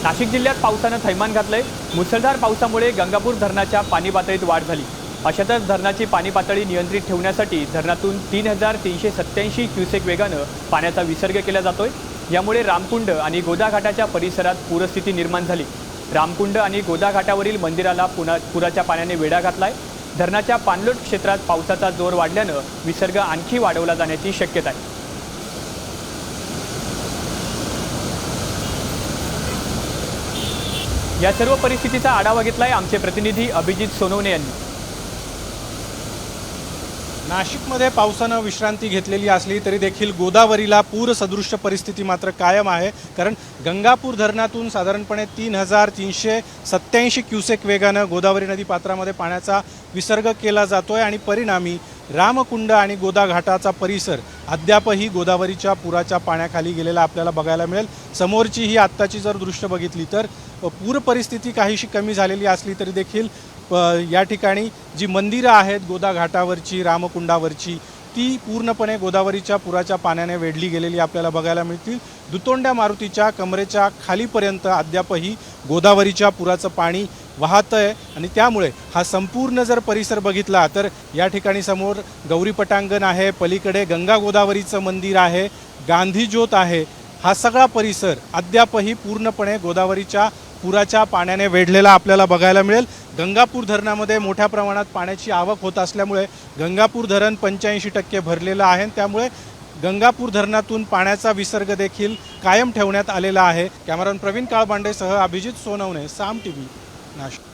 नाशिक जिल्ह्यात पावसानं थैमान घातलंय। मुसळधार पावसामुळे गंगापूर धरणाच्या पाणी पातळीत वाढ झाली। अशातच धरणाची पाणी पातळी नियंत्रित ठेवण्यासाठी धरणातून 3387 क्युसेक वेगानं पाण्याचा विसर्ग केला जातोय। यामुळे रामकुंड आणि गोदा घाटाच्या परिसरात पूरस्थिती निर्माण झाली। रामकुंड आणि गोदा घाटावरील मंदिराला पुराच्या पाण्याने वेढा घातलाय। धरणाच्या पाणलोट क्षेत्रात पावसाचा जोर वाढल्यानं विसर्ग आणखी वाढवला जाण्याची शक्यता आहे। या सर्व परिस्थितीचा आढावा घेतलाय आमचे प्रतिनिधी अभिजित सोनवणे यांनी। नाशिकमध्ये पावसानं विश्रांती घेतलेली असली तरी देखील गोदावरीला पूरसदृश्य परिस्थिती मात्र कायम आहे। कारण गंगापूर धरणातून साधारणपणे 3387 क्युसेक वेगानं गोदावरी नदी पात्रामध्ये पाण्याचा विसर्ग केला जातोय आणि परिणामी रामकुंड आणि गोदा घाटाचा परिसर अद्यापही गोदावरीच्या पुराच्या पाण्याखाली गेलेला आपल्याला बघायला मिळेल। समोरची ही आत्ताची जर दृश्य बघितली तर पूर परिस्थिती काहीशी कमी झालेली असली तरी देखील या ठिकाणी जी मंदिरं आहेत गोदा घाटावरची रामकुंडावरची ती पूर्णपणे गोदावरीच्या पुराच्या पाण्याने वेढली गेलेली आपल्याला बघायला मिळतील। दुतोंड्या मारुतीच्या कमरेच्या खालीपर्यंत अद्यापही गोदावरीच्या पुराचं पाणी वाहतंय आणि त्यामुळे हा संपूर्ण जर परिसर बघितला तर या ठिकाणी समोर गौरी पटांगण आहे, पलीकडे गंगा गोदावरीचं मंदिर आहे, गांधी ज्योत आहे। हा सगळा परिसर अद्यापही पूर्णपणे गोदावरीच्या पुराच्या पाण्याने वेढलेला आपल्याला बघायला मिळेल। गंगापूर धरणामध्ये मोठ्या प्रमाणात पाण्याची आवक होत असल्यामुळे गंगापूर धरण 85% भरलेलं आहे। त्यामुळे गंगापूर धरणातून पाण्याचा विसर्ग देखील कायम ठेवण्यात आलेला आहे। कॅमेरामन प्रवीण काळबांडेसह अभिजित सोनवणे, साम टीव्ही, नाशिक।